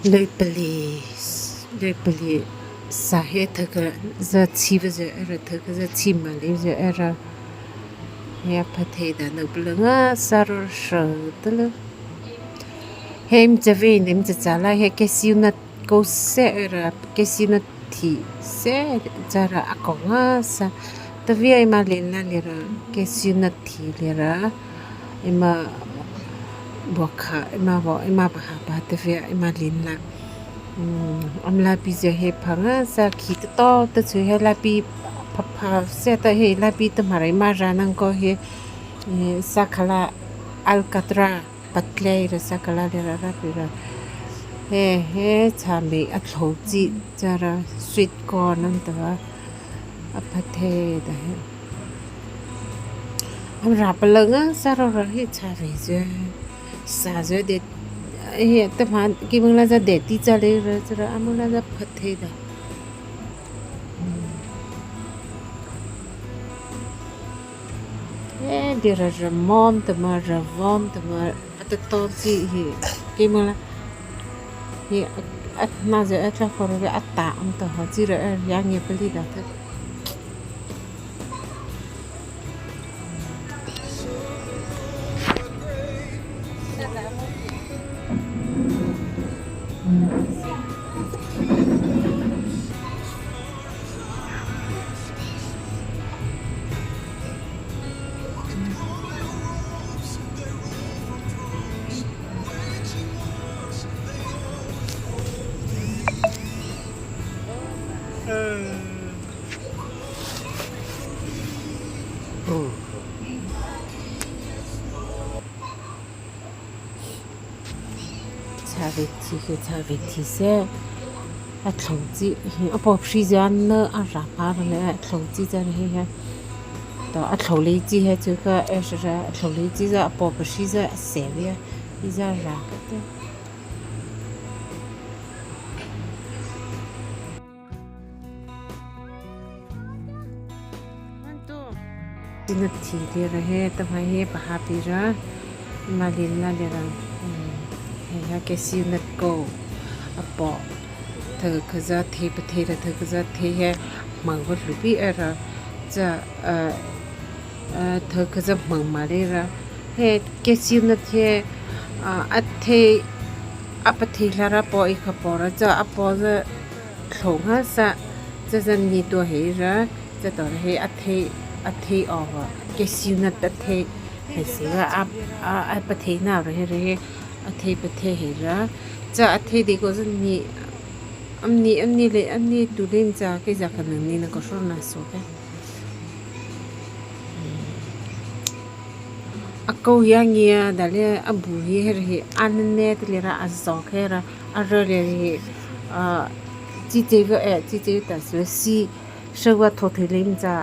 lời beli sahe thaka za chiva za era thaka za chima le za era ya pathe da no blanga saror shadla hem jave nim chala he Cashew nut ko se era Cashew nut thi se jara akonga sa tavia ima lena lera Cashew nut thi lera ima bokha ima baha ba tavia ima lena amla pi je he phanga sa khi to chu he la pi pha se ta he la pi ta marai ma ranang ko he sakala alcatra patle ra sakala ra ra pi ra he chami a thloji chara sweet corn an ta apathe da he am ra palanga sa ro he chavi je sa je de he ta man ki mangla za de ti chale ra chara amla za phathe da dia ramon tama ravon tama atato si hi ki mangla hi at na je atla khore atta am ta ha ji ra yang ye pali da ta Chaveti se a thongji a pop shi jan na a ra pa le a thongji jan he ha to a thlole ji he chu ka a sha a thlole ji za pop shi za se ya i za ra ka te tin thi de ra he ta mai he pa ha pi ra ma lin la de ra he Cashew nut go apo thơ kaza the pathe ra thơ kaza the he mangwa lupi era cha thơ kaza mangmare ra he Cashew nut he athe apathe lara po ikapora cha apo za thonga sa cha ni to he ra cha to he athe over Cashew nut athe he se ga apathe na ra he athe pathe he ra cha athe de ko ni amni le amni tu len cha ke ja kan ni na ko so na so ke ako yang ya dale abu he an ne de ra azo ke ra a re le ji je ta so si so wa tho the len cha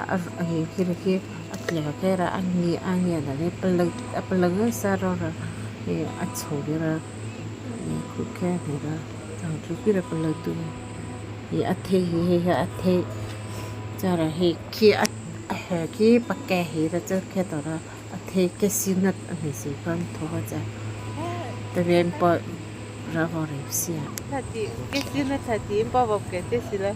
he ke atle ke ra an ya dale palang sa ro ra a chhode ra ku ke ra chang chu pi ra pala tu athe he athe chara he ki ki pakke he ra cha ke to ra athe Cashew nut he si kan tho cha ta ven po ra vo re sia ta ti Cashew nut ta ti po bo ke te si la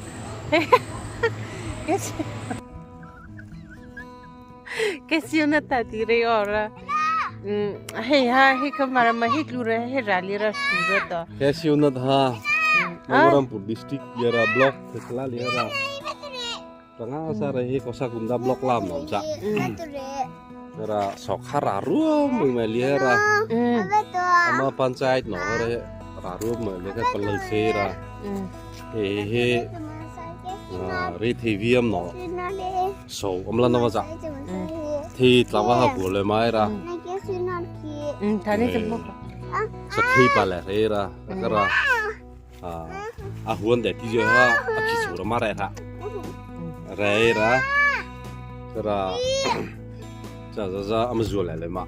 Cashew nut ta ti re ora he kamara ma he klura he rali ra sura ta Cashew nut ha Nagarampur district yara block thekla yara tanga sa re he kosa kunda block lam no ja yara sokhara rum me liera ama panchayat no re rarum me ka palal sera he rethivium no so amla no ja thi tlawa ha bole mai ra thani jamo sakhi pala ra kara a huan de ti je ha a ki sura mara ra ra kara za amzu la le ma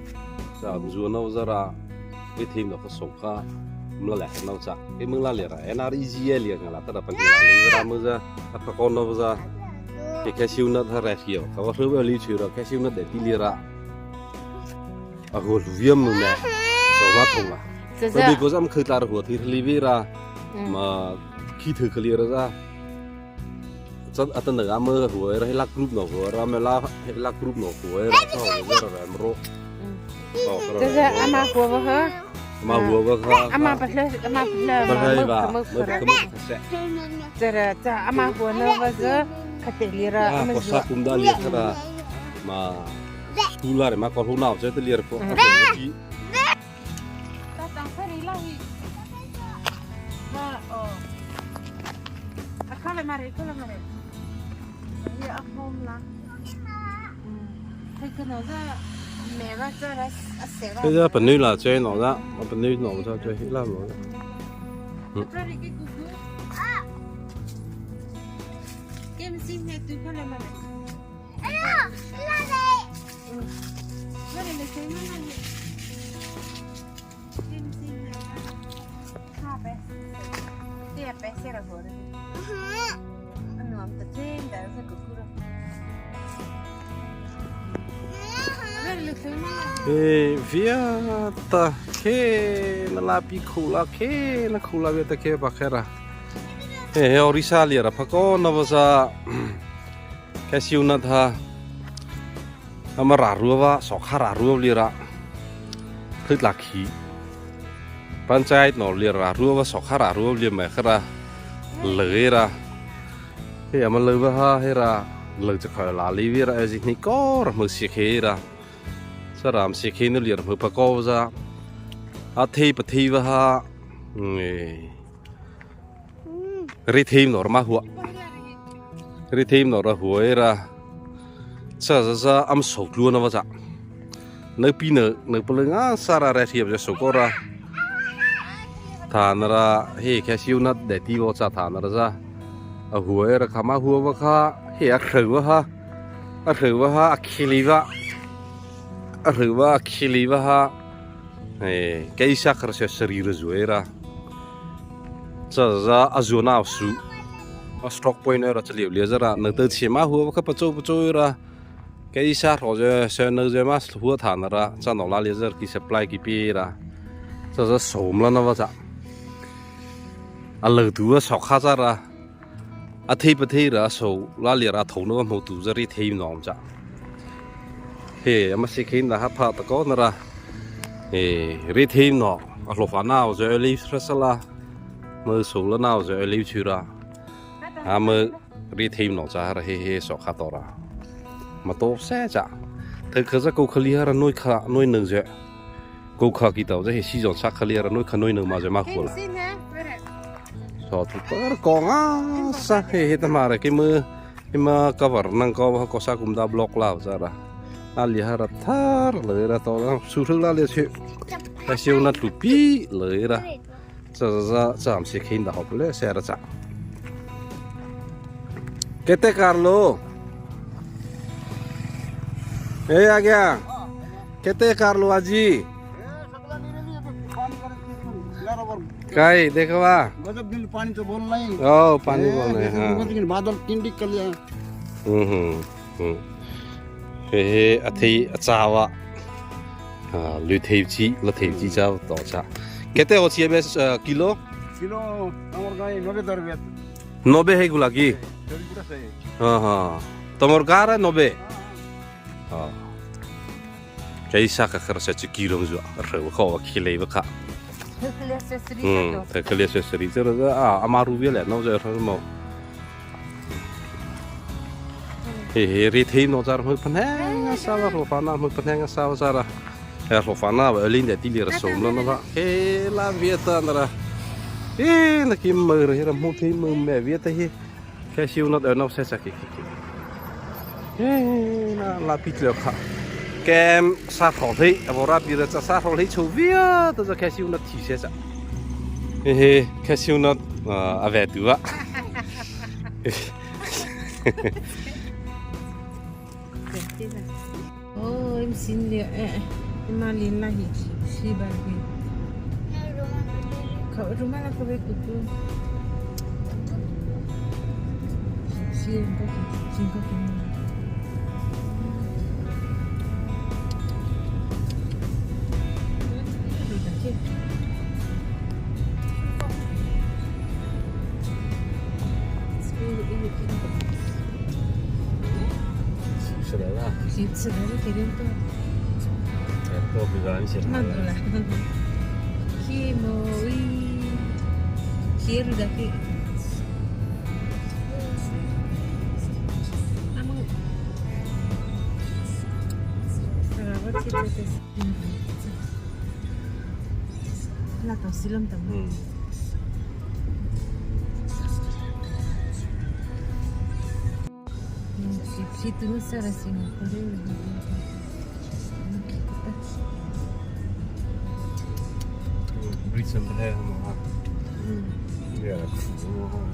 za amzu no za ra ke thim no ka sokha mla la no cha ke mla le ra nreg le ngala ta pa ni la ra mu za ka ko no za ke Cashew nut ha ra khio ka wa ru li chu ra Cashew nut de ti le ra a hol viam nu ne so ma thong la 这 Tapi ko sam khơi tar ho thi li vi ra mà khi thử clear ra rất ở tân ở mơ của ấy là group nào của ra mà là group nào của ấy là sao rồi ra làm ro thế giờ ama của vợ hả mà vừa vừa ama bắt lên mà mới sẽ giờ cha ama của nó bây giờ cái tiền ra ama có sao cũng đã liệt ra mà school là mà còn hôm nào sẽ liệt có bây giờ phần này là chơi nó ra, phần này nó ra chơi hết làm rồi. Via ta ke na lapi khula ke na khula via ta ke bakera orisa liara phako na basa Cashew na tha amara ruwa sokhara ruwa liara thit lakhi panchayat no liara ruwa sokhara ruwa li ma khara leira he amalwa ha hera le chakha la li vira azini kor mu sikhera làm xe khi nó liền hợp câu ra thi bật thi và ha ri thêm nó mà hùa ri thêm nó ra hùa ra sa âm sầu luôn nó vậy nơi pi nợ bưng á sa ra thiệp cho sầu ra thà ra he Cashew nut để ti vào sa thà ra hùa ra khăm hùa và kha he khử và ha khiliva Arriba khiliva cái sắc ra sẽ seri rồi ra za azuna su stock point ra chliu le ra na te chima hu ka pacho ra cái sắc rồi sẽ na je mas hu than ra cha no la laser ki supply ki pi ra za som la na wa cha alu tu sa kha za ra athi ra so la le ra thau no mo tu za ri thei nom cha mà sẽ khi nào hấp thọ có nó ra ri thêm nó lột phá nào rồi lấy sala mơ số là nào rồi lấy chữ ra mơ ri thêm nó ra he sọ khát ra mà tốt sẽ chả thời khởi ra câu khali ra nuôi nương rồi câu khá kỳ tàu ra sử dụng sắc khali ra nuôi nương mà rồi mà khổ là sọ tụt con sa he ta mà cái mơ cover năng có sa cũng đã block lao ra ra ali harap thar lời ra to lắm su thức la liệt chuyện Cashew nut lupi lời ra ra giảm sẽ khi nào học lẽ sẽ ra chả kete Carlo agia kete Carlo aji kai देखो वा गजब दिन पानी तो बोल नहीं पानी बोल रहे हैं बादल टिंडी कर लिया हे अथी अचावा लुई थेवची चाव तो चा केते हो छिए बेस किलो हमर गाय 90 रुपया 90 है गुला की हां तमर गार 90 हां कैसा का खरसा चिकिरम जो रव खो खिले बखा ते कले से सरी जरा amaru vele no je mo ri thêm nó ra hơi phần hang sao là phá na hơi phần hang sao ra là phá na ở lên để tí lìa sớm luôn nó vậy là Việt ra là kim mờ rồi là mua thêm mờ mẹ Việt thế Cashew nó ở nó sẽ sạch là bị lừa khả kem sát thổ thị vào ra bây giờ sát thổ thị châu Việt tôi cho Cashew nó chỉ sẽ sạch Cashew nó à về từ á em xin lỗi em mà liên lạc gì bạn đi cậu rumah lah kau betul singkat いつだろけどと 또 그거 안 싫어. 만들라. 키모이 키를 다게. 아무. Kenapa sih itu? Lah tau silam temen. Situ nusa rasi mo kulit. Bridge sampai mau. Iya, semua orang